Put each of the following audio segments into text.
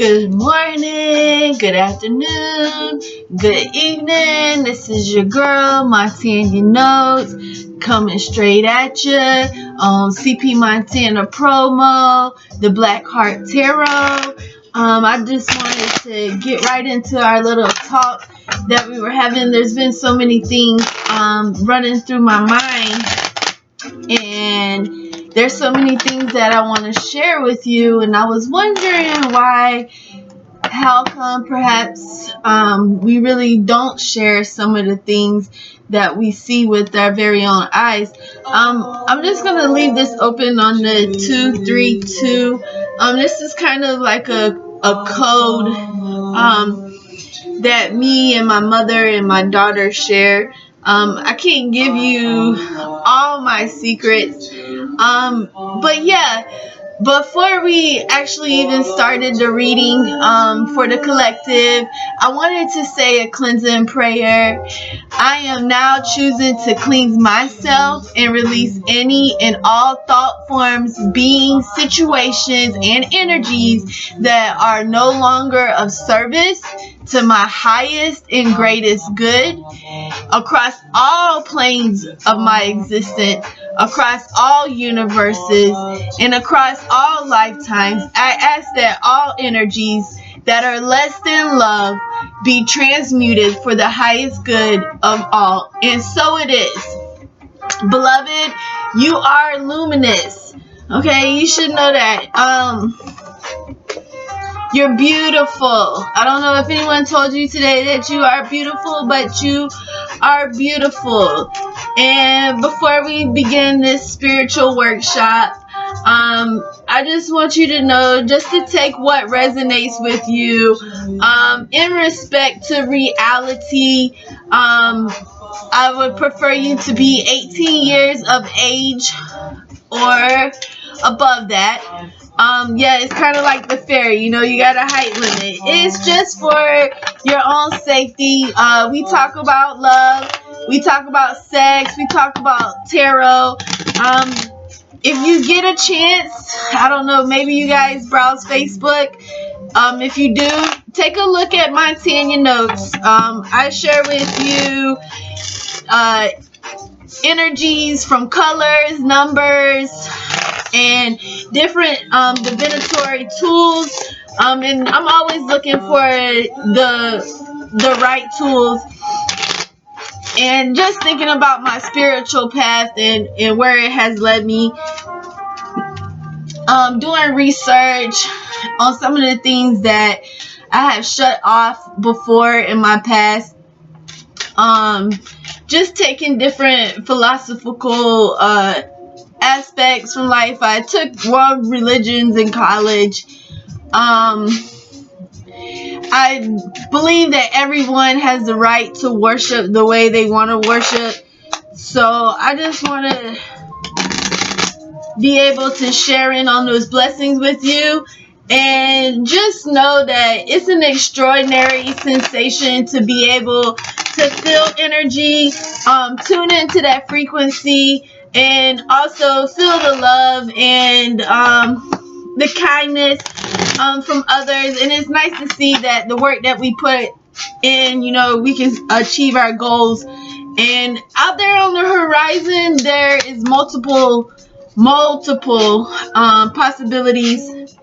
Good morning, good afternoon, good evening. This is your girl, Montana Notes, coming straight at you on CP Montana promo, the BlackHeartTarot. I just wanted to get right into our little talk that we were having. There's been so many things running through my mind, and there's so many things that I want to share with you, and I was wondering how come perhaps we really don't share some of the things that we see with our very own eyes. I'm just going to leave this open on the 232. This is kind of like a code that me and my mother and my daughter share. I can't give you all my secrets. But yeah, before we actually even started the reading for the collective, I wanted to say a cleansing prayer. I am now choosing to cleanse myself and release any and all thought forms, beings, situations, and energies that are no longer of service to my highest and greatest good across all planes of my existence, across all universes, and across all lifetimes. I ask that all energies that are less than love be transmuted for the highest good of all. And so it is. Beloved, you are luminous. Okay, you should know that. You're beautiful. I don't know if anyone told you today that you are beautiful, but you are beautiful. And before we begin this spiritual workshop, I just want you to know, just to take what resonates with you, in respect to reality. I would prefer you to be 18 years of age or above that. Yeah, it's kind of like the ferry, you got a height limit. It's just for your own safety. We talk about love, we talk about sex, we talk about tarot. If you get a chance, I don't know, maybe you guys browse Facebook. If you do, take a look at Montana Notes. I share with you energies from colors, numbers, and different divinatory tools. And I'm always looking for the right tools. And just thinking about my spiritual path and where it has led me. Doing research on some of the things that I have shut off before in my past. Just taking different philosophical aspects from life. I took world religions in college. I believe that everyone has the right to worship the way they want to worship. So I just want to be able to share in on those blessings with you. And just know that it's an extraordinary sensation to be able to feel energy, tune into that frequency, and also feel the love and the kindness from others. And it's nice to see that the work that we put in, we can achieve our goals. And out there on the horizon, there is multiple possibilities.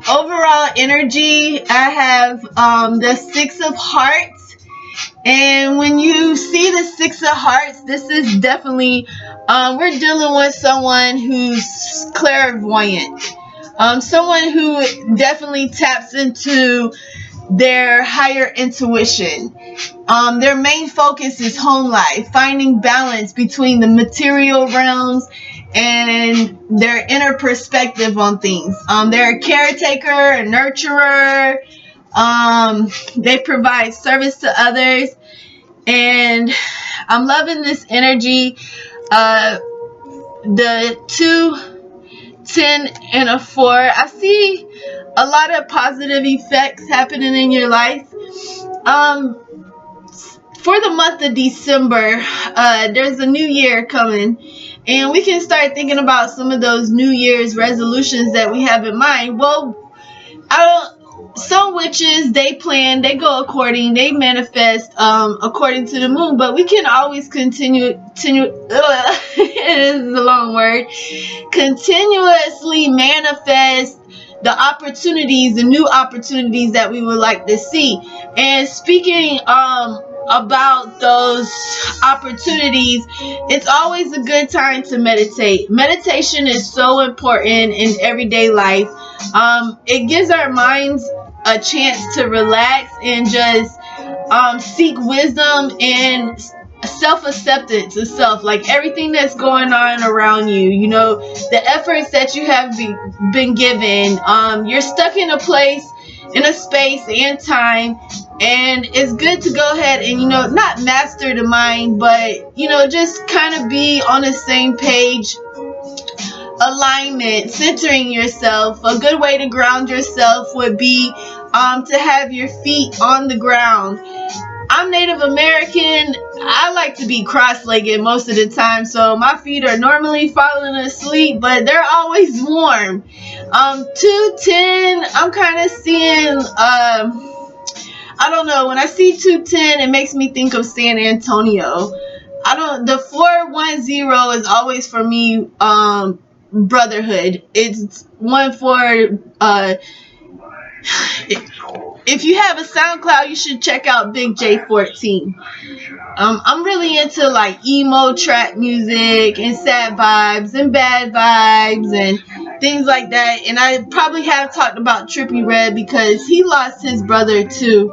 Overall energy, I have the Six of Hearts. And when you see the Six of Hearts, this is definitely, we're dealing with someone who's clairvoyant. Someone who definitely taps into their higher intuition. Their main focus is home life, finding balance between the material realms and their inner perspective on things. They're a caretaker, a nurturer. They provide service to others. And I'm loving this energy. The 2, 10, and a 4. I see a lot of positive effects happening in your life. For the month of December, there's a new year coming, and we can start thinking about some of those New Year's resolutions that we have in mind. Well, some witches, they plan, they go according, they manifest according to the moon, but we can always continue it is a long word, continuously manifest the opportunities, the new opportunities that we would like to see. And speaking about those opportunities, it's always a good time to meditate. Meditation is so important in everyday life. It gives our minds a chance to relax and just seek wisdom and self-acceptance of self, like everything that's going on around you, you know, the efforts that you have been given. You're stuck in a place, in a space and time, and it's good to go ahead and, you know, not master the mind, but, you know, just kind of be on the same page, alignment, centering yourself. A good way to ground yourself would be to have your feet on the ground. I'm Native American. I like to be cross-legged most of the time, so my feet are normally falling asleep, but they're always warm. 210, I'm kind of seeing, I don't know, when I see 210, it makes me think of San Antonio. The 410 is always for me, brotherhood. It's one for, if you have a SoundCloud, you should check out Big J14. I'm really into like emo trap music and sad vibes and bad vibes and things like that. And I probably have talked about Trippie Redd because he lost his brother too.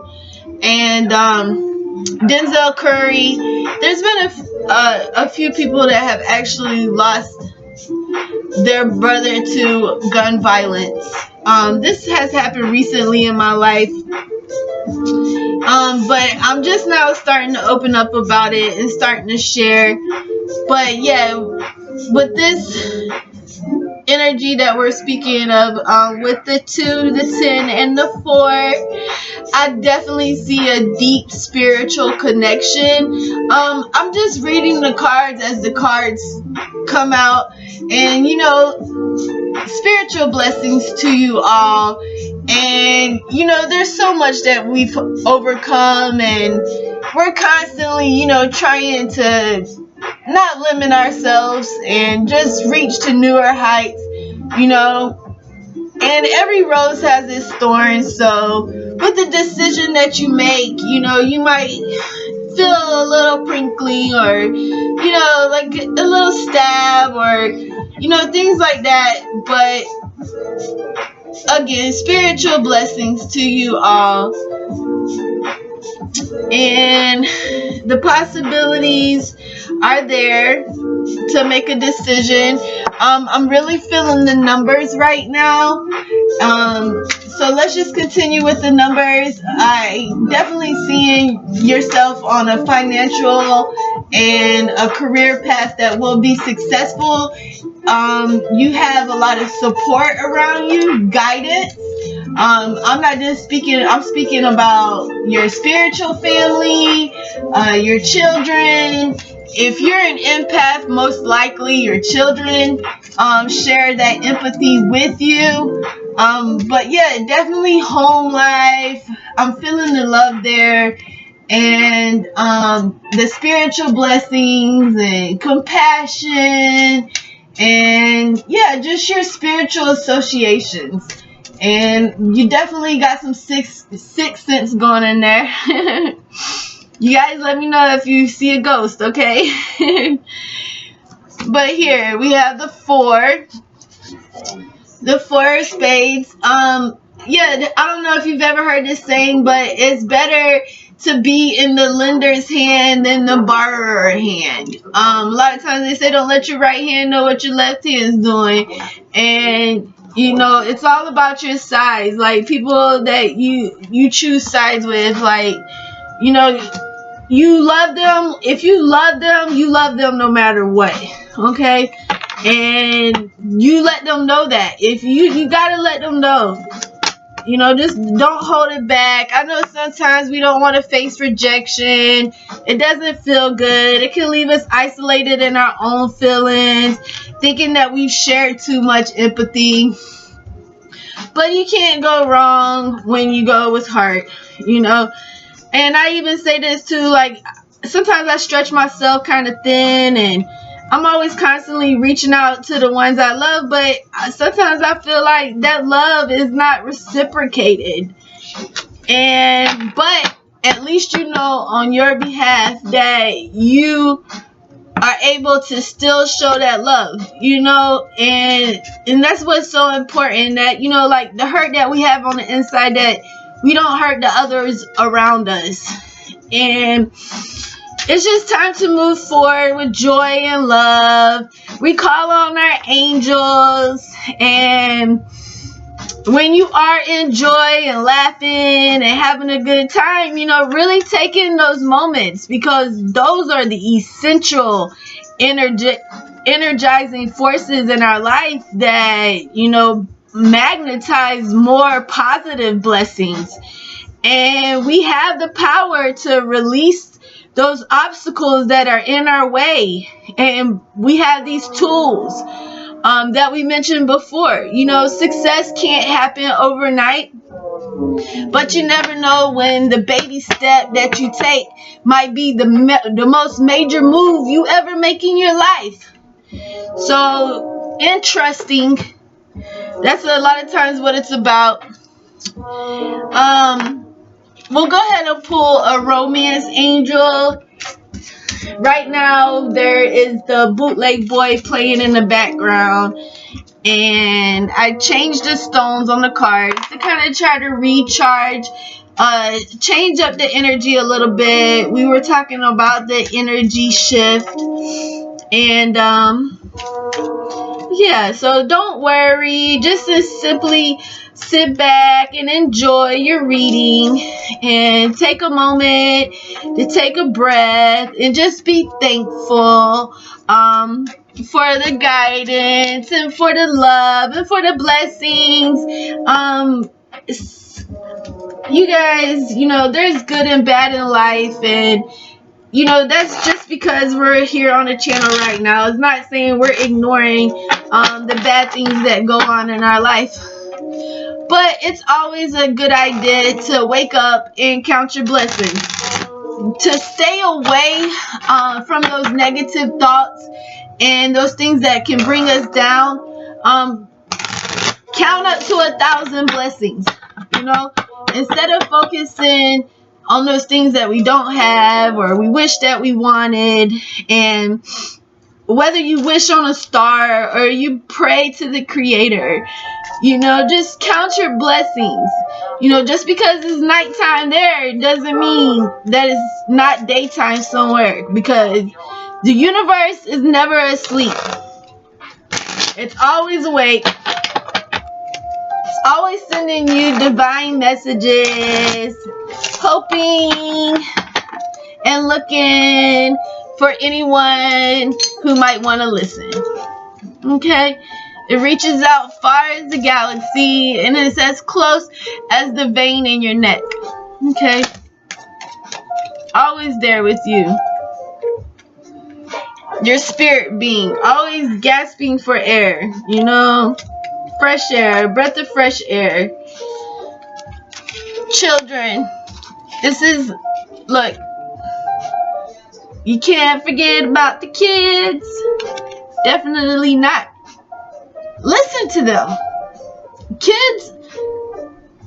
And Denzel Curry. There's been a few people that have actually lost their brother to gun violence. This has happened recently in my life. But I'm just now starting to open up about it and starting to share. But yeah, with this energy that we're speaking of, with the 2, the 10, and the 4, I definitely see a deep spiritual connection. I'm just reading the cards as the cards come out, and you know, spiritual blessings to you all. And you know, there's so much that we've overcome, and we're constantly, you know, trying to not limit ourselves and just reach to newer heights, you know. And every rose has its thorns, so with the decision that you make, you know, you might feel a little prickly, or you know, like a little stab, or you know, things like that. But again, spiritual blessings to you all, and the possibilities are there to make a decision. I'm really feeling the numbers right now. So let's just continue with the numbers. I definitely seeing yourself on a financial and a career path that will be successful. You have a lot of support around you, guidance. I'm not just speaking, I'm speaking about your spiritual family, your children. If you're an empath, most likely your children share that empathy with you. But yeah, definitely home life. I'm feeling the love there. And the spiritual blessings and compassion. And yeah, just your spiritual associations. And you definitely got some sixth sense going in there. You guys let me know if you see a ghost, okay? But here we have the 4. The 4 of spades. Yeah, I don't know if you've ever heard this saying, but it's better to be in the lender's hand than the borrower hand. A lot of times they say don't let your right hand know what your left hand is doing. And you know, it's all about your sides. Like people that you choose sides with, like, you know, you love them. If you love them no matter what. Okay? And you let them know that. If you gotta let them know. You know, just don't hold it back. I know sometimes we don't want to face rejection. It doesn't feel good. It can leave us isolated in our own feelings, thinking that we've shared too much empathy. But you can't go wrong when you go with heart, you know. And I even say this too, like, sometimes I stretch myself kind of thin, and I'm always constantly reaching out to the ones I love, but sometimes I feel like that love is not reciprocated. But at least you know on your behalf that you are able to still show that love, you know. And that's what's so important, that, you know, like the hurt that we have on the inside, that we don't hurt the others around us. And it's just time to move forward with joy and love. We call on our angels, and when you are in joy and laughing and having a good time, you know, really take in those moments, because those are the essential energizing forces in our life that, you know, magnetize more positive blessings. And we have the power to release those obstacles that are in our way. And we have these tools that we mentioned before. You know, success can't happen overnight, but you never know when the baby step that you take might be the most major move you ever make in your life. So, entrusting, that's a lot of times what it's about. We'll go ahead and pull a romance angel. Right now, there is the bootleg boy playing in the background. And I changed the stones on the cards to kind of try to recharge, change up the energy a little bit. We were talking about the energy shift. And, yeah, so don't worry. Just to simply sit back and enjoy your reading, and take a moment to take a breath and just be thankful for the guidance and for the love and for the blessings. You guys, you know, there's good and bad in life, and you know, that's just because we're here on the channel right now. It's not saying we're ignoring the bad things that go on in our life. But it's always a good idea to wake up and count your blessings. To stay away from those negative thoughts and those things that can bring us down. Count up to 1,000 blessings. You know, instead of focusing on those things that we don't have or we wish that we wanted. And whether you wish on a star or you pray to the creator, you know, just count your blessings. You know, just because it's nighttime there doesn't mean that it's not daytime somewhere, because the universe is never asleep. It's always awake. It's always sending you divine messages, hoping and looking for anyone who might want to listen. Okay? It reaches out far as the galaxy, and it's as close as the vein in your neck. Okay? Always there with you. Your spirit being, always gasping for air, you know? Fresh air, breath of fresh air. Children, this is, look, you can't forget about the kids. Definitely not. Listen to them. Kids,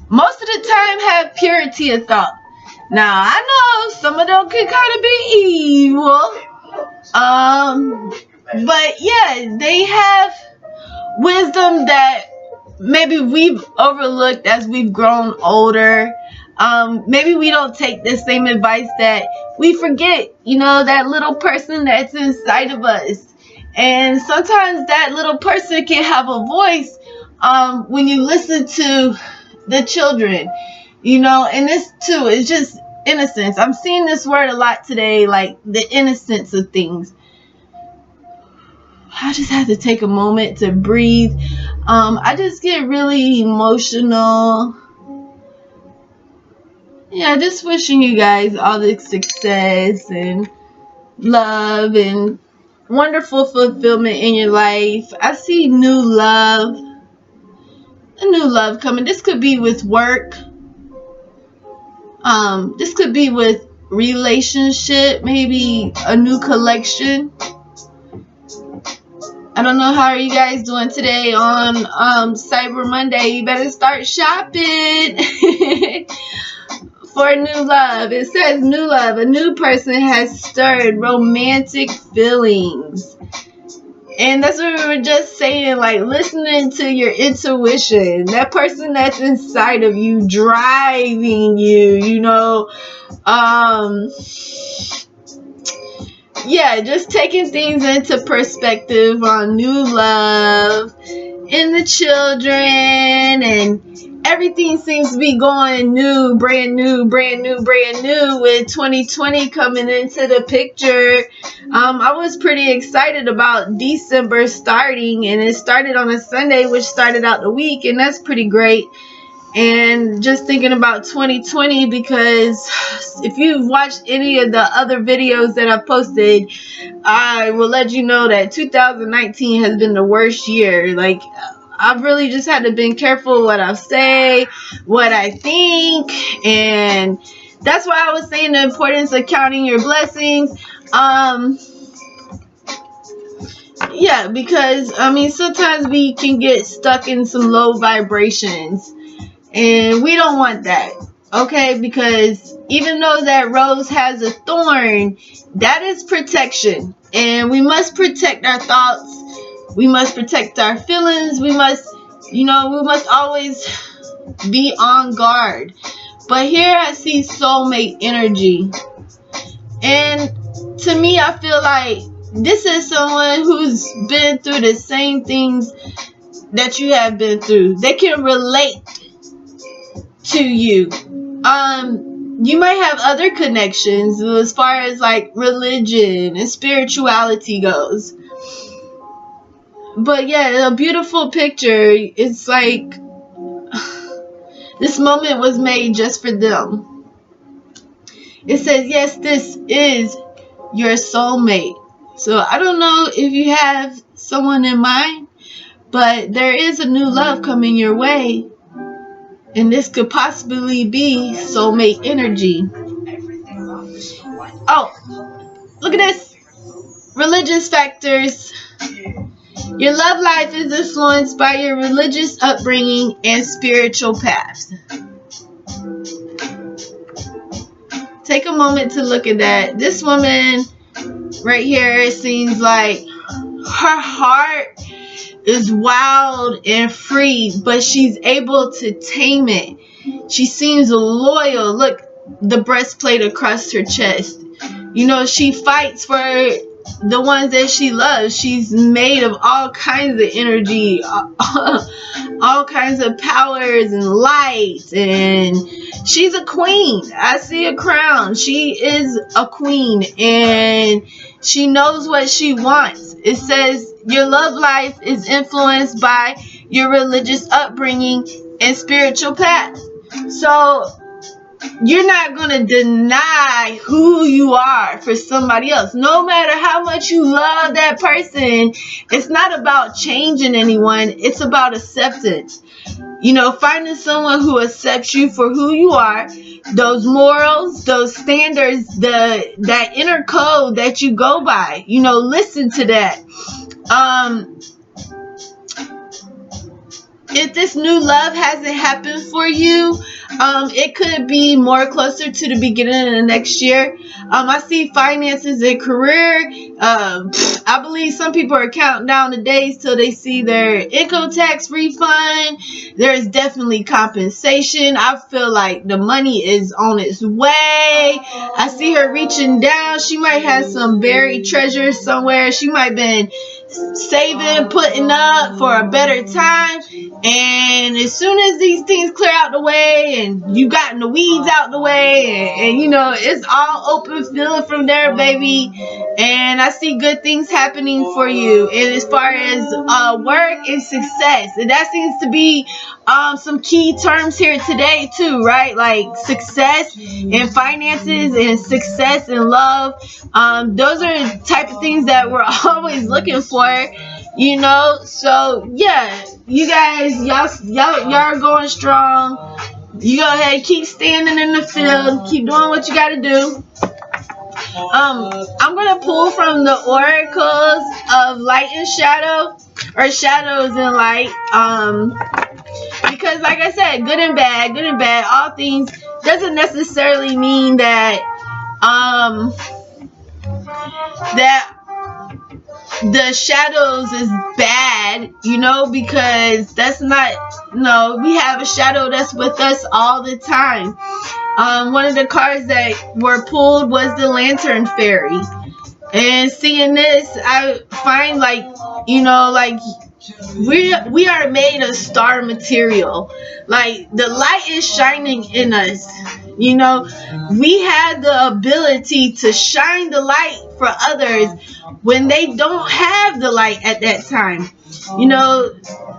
most of the time, have purity of thought. Now, I know some of them can kind of be evil. But yeah, they have wisdom that maybe we've overlooked as we've grown older. Maybe we don't take the same advice, that we forget, you know, that little person that's inside of us. And sometimes that little person can have a voice when you listen to the children, you know. And this too is just innocence. I'm seeing this word a lot today, like the innocence of things. I just had to take a moment to breathe. I just get really emotional. Yeah, just wishing you guys all the success and love and wonderful fulfillment in your life. I see new love. a new love coming. This could be with work. This could be with relationship, maybe a new collection. I don't know how are you guys doing today on Cyber Monday. You better start shopping for new love. It says new love. A new person has stirred romantic feelings. And that's what we were just saying, like listening to your intuition. That person that's inside of you, driving you, yeah, just taking things into perspective on new love and the children, and everything seems to be going new, brand new, brand new, brand new with 2020 coming into the picture. I was pretty excited about December starting, and it started on a Sunday, which started out the week, and that's pretty great. And just thinking about 2020, because if you've watched any of the other videos that I posted, I will let you know that 2019 has been the worst year. Like, I've really just had to be careful what I say, what I think, and that's why I was saying the importance of counting your blessings. Yeah, because I mean, sometimes we can get stuck in some low vibrations, and we don't want that. Okay, because even though that rose has a thorn, that is protection, and we must protect our thoughts. We must protect our feelings. We must always be on guard. But here I see soulmate energy, and to me, I feel like this is someone who's been through the same things that you have been through. They can relate to you. You might have other connections as far as like religion and spirituality goes. But yeah, a beautiful picture. It's like this moment was made just for them. It says, yes, this is your soulmate. So I don't know if you have someone in mind, but there is a new love coming your way. And this could possibly be soulmate energy. Oh, look at this. Religious factors. Your love life is influenced by your religious upbringing and spiritual path. Take a moment to look at that. This woman right here, it seems like her heart is wild and free, but she's able to tame it. She seems loyal. Look, the breastplate across her chest. She fights for the ones that she loves. She's made of all kinds of energy, all kinds of powers and lights, and she's a queen. I see a crown. She is a queen, and she knows what she wants. It says your love life is influenced by your religious upbringing and spiritual path. So you're not going to deny who you are for somebody else. No matter how much you love that person, it's not about changing anyone. It's about acceptance. Finding someone who accepts you for who you are, those morals, those standards, that inner code that you go by. Listen to that. If this new love hasn't happened for you, it could be more closer to the beginning of the next year. I see finances and career. I believe some people are counting down the days till they see their income tax refund. There's definitely compensation. I feel like the money is on its way. I see her reaching down. She might have some buried treasure somewhere. She might have been saving, putting up for a better time. And as soon as these things clear out the way and you gotten the weeds out the way, and it's all open field from there, baby. And I see good things happening for you. And as far as work and success, and that seems to be some key terms here today too, right? Like success and finances and success and love. Those are the type of things that we're always looking for. You know, so yeah, you guys, y'all are going strong. You go ahead, keep standing in the field, keep doing what you gotta do. I'm gonna pull from the oracles of light and shadow, or shadows and light. Because like I said, good and bad, all things doesn't necessarily mean that that the shadows is bad, you know, because that's not, no, we have a shadow that's with us all the time. One of the cards that were pulled was the Lantern Fairy. And seeing this, I find, like, you know, like, we are made of star material. Like, the light is shining in us. You know, we have the ability to shine the light for others when they don't have the light at that time. You know,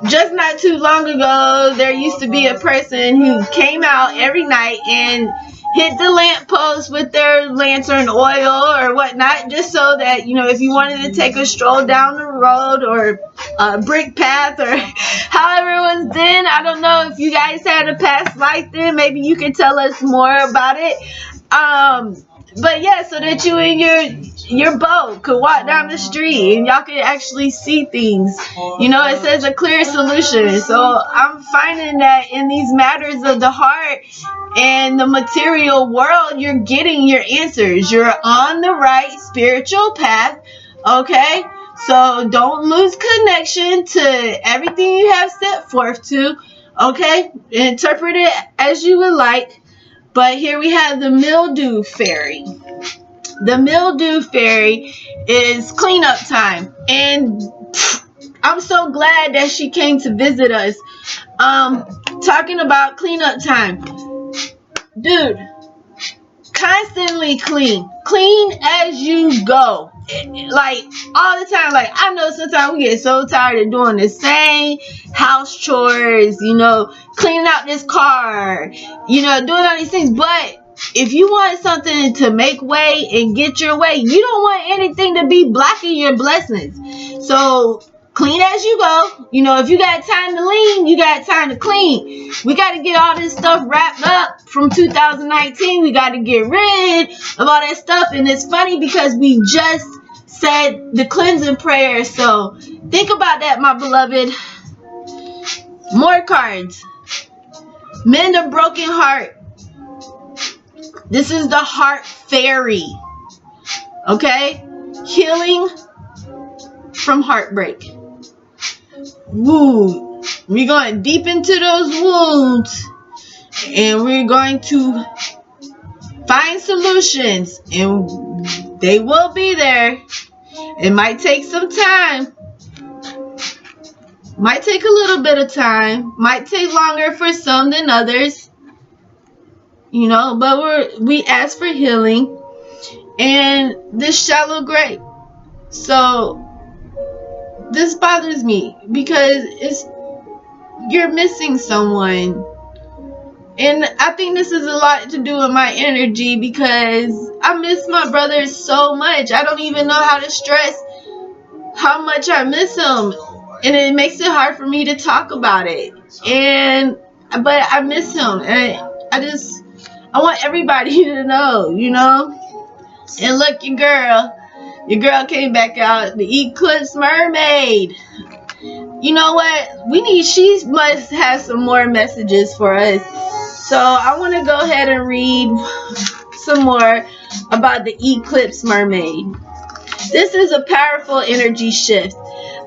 just not too long ago, there used to be a person who came out every night and hit the lamppost with their lantern oil or whatnot, just so that, you know, if you wanted to take a stroll down the road or a brick path or however it was then. I don't know if you guys had a past life then. Maybe you could tell us more about it. But yeah, so that you and your boat could walk down the street and y'all could actually see things. You know, it says a clear solution. So I'm finding that in these matters of the heart and the material world, you're getting your answers. You're on the right spiritual path. Okay? So don't lose connection to everything you have set forth to. Okay? Interpret it as you would like. But here we have the Mildew Fairy. The Mildew Fairy is cleanup time. And I'm so glad that she came to visit us. Talking about cleanup time. Dude, constantly clean as you go, like all the time. Like, I know sometimes we get so tired of doing the same house chores, you know, cleaning out this car, you know, doing all these things. But if you want something to make way and get your way, you don't want anything to be blocking your blessings. So clean as you go. You know, if you got time to lean, you got time to clean. We got to get all this stuff wrapped up from 2019. We got to get rid of all that stuff. And it's funny because we just said the cleansing prayer. So think about that, my beloved. More cards. Mend a broken heart. This is the heart fairy. Okay? Healing from heartbreak. Woo. We're going deep into those wounds. And we're going to find solutions. And they will be there. It might take some time. Might take a little bit of time. Might take longer for some than others. You know, but we ask for healing. And this shallow grave. So this bothers me because you're missing someone. And I think this is a lot to do with my energy because I miss my brother so much. I don't even know how to stress how much I miss him. And it makes it hard for me to talk about it. But I miss him. And I want everybody to know, you know. And look, your girl came back out, the Eclipse Mermaid. You know what? She must have some more messages for us. So I want to go ahead and read some more about the Eclipse Mermaid. This is a powerful energy shift.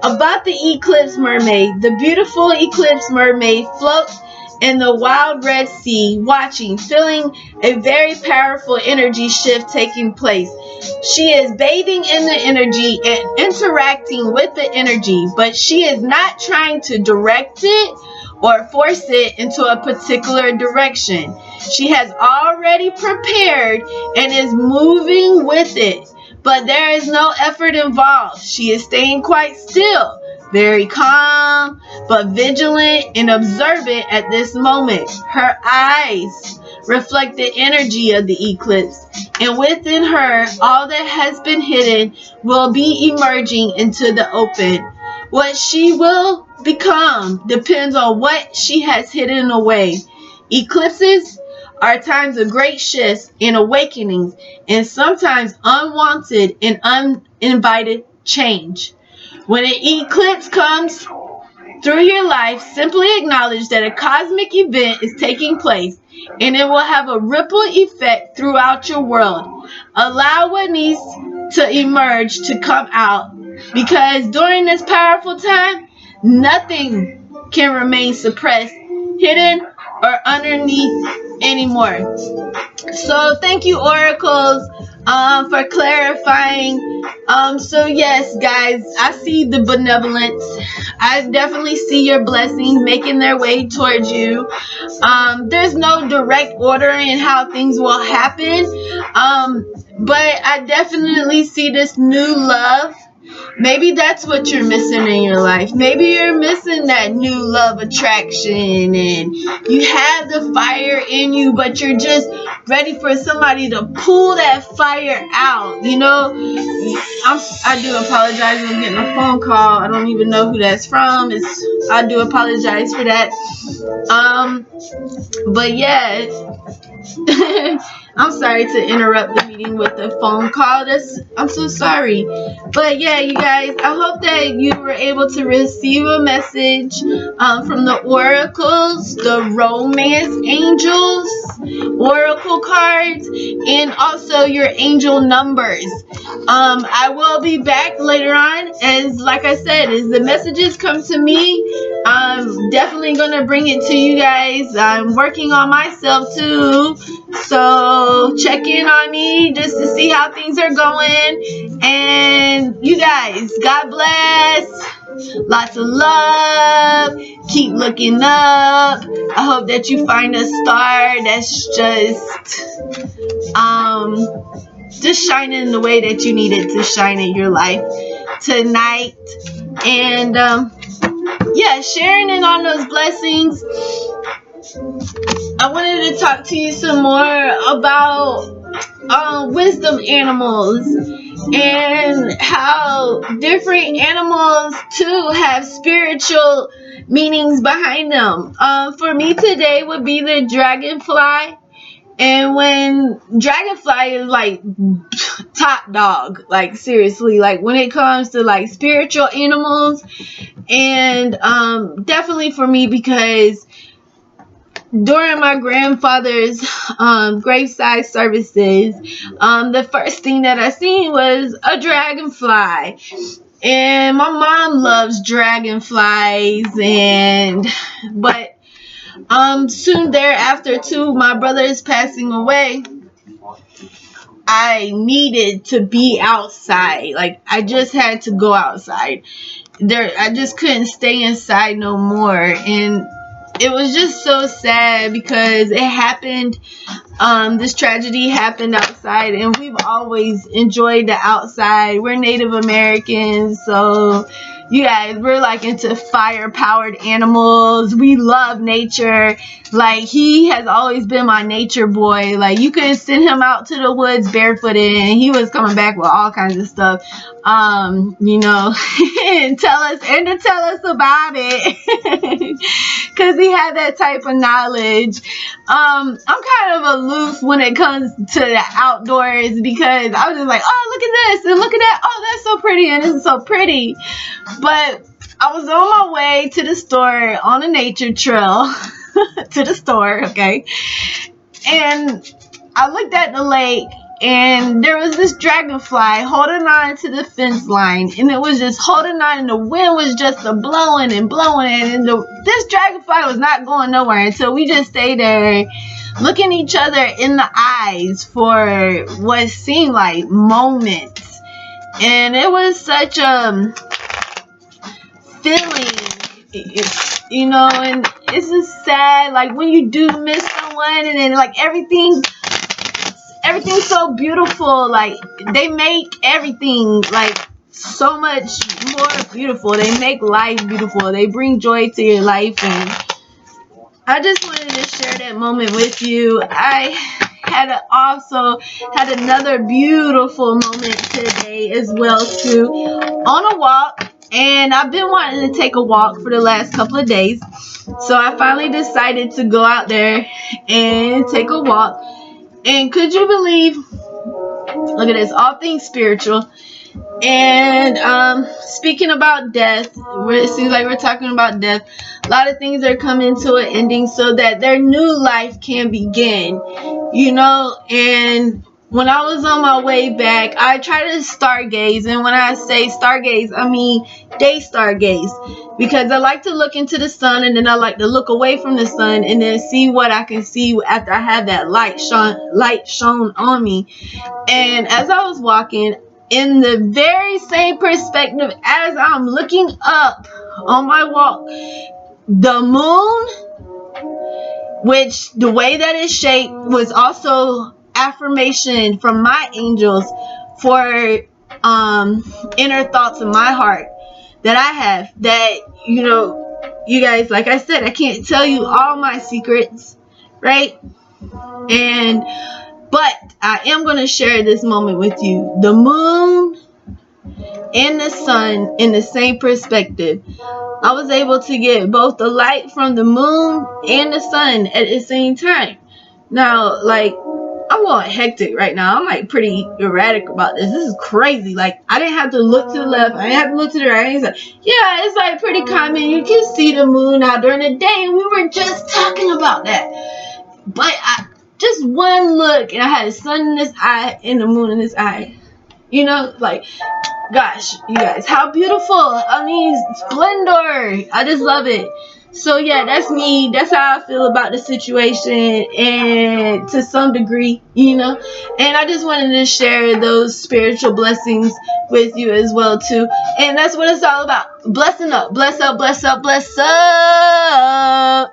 About the Eclipse Mermaid, the beautiful Eclipse Mermaid floats in the wild Red Sea, watching, feeling a very powerful energy shift taking place. She is bathing in the energy and interacting with the energy, but she is not trying to direct it or force it into a particular direction. She has already prepared and is moving with it, but there is no effort involved. She is staying quite still, very calm, but vigilant and observant at this moment. Her eyes reflect the energy of the eclipse, and within her, all that has been hidden will be emerging into the open. What she will become depends on what she has hidden away. Eclipses are times of great shifts and awakenings, and sometimes unwanted and uninvited change. When an eclipse comes through your life, simply acknowledge that a cosmic event is taking place, and it will have a ripple effect throughout your world. Allow what needs to emerge to come out, because during this powerful time, nothing can remain suppressed, hidden, or underneath anymore. So thank you, oracles, for clarifying. So yes, guys, I see the benevolence. I definitely see your blessings making their way towards you. There's no direct order in how things will happen, but I definitely see this new love. Maybe that's what you're missing in your life. Maybe you're missing that new love attraction, and you have the fire in you, but you're just ready for somebody to pull that fire out. You know, I do apologize. I'm getting a phone call. I don't even know who that's from. I do apologize for that. But yeah, I'm sorry to interrupt the meeting with a phone call. I'm so sorry. But yeah, you guys, I hope that you were able to receive a message from the oracles, the romance angels, oracle cards, and also your angel numbers. I will be back later on, as like I said, as the messages come to me, I'm definitely gonna bring it to you guys. I'm working on myself too, so check in on me just to see how things are going. And you guys, God bless. Lots of love. Keep looking up. I hope that you find a star that's just shining in the way that you need it to shine in your life tonight. And yeah, sharing in on those blessings. I wanted to talk to you some more about wisdom animals, and how different animals too have spiritual meanings behind them. For me today would be the dragonfly. And when dragonfly is like top dog, like seriously, like when it comes to like spiritual animals, and definitely for me, because during my grandfather's graveside services, the first thing that I seen was a dragonfly. And my mom loves dragonflies, but soon thereafter too, my brother is passing away. I needed to be outside. Like I just had to go outside. I just couldn't stay inside no more. And it was just so sad because it happened. This tragedy happened outside, and we've always enjoyed the outside. We're Native Americans, so you guys, we're like into fire powered animals. We love nature. Like, he has always been my nature boy. Like, you could send him out to the woods barefooted, and he was coming back with all kinds of stuff, and to tell us about it. Because he had that type of knowledge. I'm kind of aloof when it comes to the outdoors, because I was just like, oh, look at this and look at that. Oh, that's so pretty, and this is so pretty. But I was on my way to the store on a nature trail to the store, okay? And I looked at the lake, and there was this dragonfly holding on to the fence line, and it was just holding on, and the wind was just blowing and blowing, and this dragonfly was not going nowhere until we just stayed there looking each other in the eyes for what seemed like moments. And it was such a feeling, and it's just sad, like when you do miss someone, and then like everything's so beautiful. Like, they make everything like so much more beautiful. They make life beautiful. They bring joy to your life, and I just wanted to share that moment with you. I also had another beautiful moment today as well too, on a walk. And I've been wanting to take a walk for the last couple of days. So I finally decided to go out there and take a walk. And could you believe, look at this, all things spiritual. And speaking about death, it seems like we're talking about death. A lot of things are coming to an ending so that their new life can begin. You know, and when I was on my way back, I tried to stargaze. And when I say stargaze, I mean day stargaze. Because I like to look into the sun, and then I like to look away from the sun and then see what I can see after I have that light shone on me. And as I was walking, in the very same perspective as I'm looking up on my walk, the moon, which the way that it's shaped was also affirmation from my angels for inner thoughts in my heart that I have, that, you know, you guys, like I said, I can't tell you all my secrets, right? And but I am going to share this moment with you. The moon and the sun in the same perspective. I was able to get both the light from the moon and the sun at the same time. Now, like, I'm going hectic right now. I'm like pretty erratic about this. This is crazy. Like, I didn't have to look to the left. I didn't have to look to the right. It's like, yeah, it's like pretty common. You can see the moon out during the day. And we were just talking about that. But just one look, and I had the sun in this eye and the moon in this eye. You know, like, gosh, you guys, how beautiful. I mean, splendor. I just love it. So yeah, that's me. That's how I feel about the situation, and to some degree, you know. And I just wanted to share those spiritual blessings with you as well too. And that's what it's all about. Blessing up, bless up, bless up, bless up.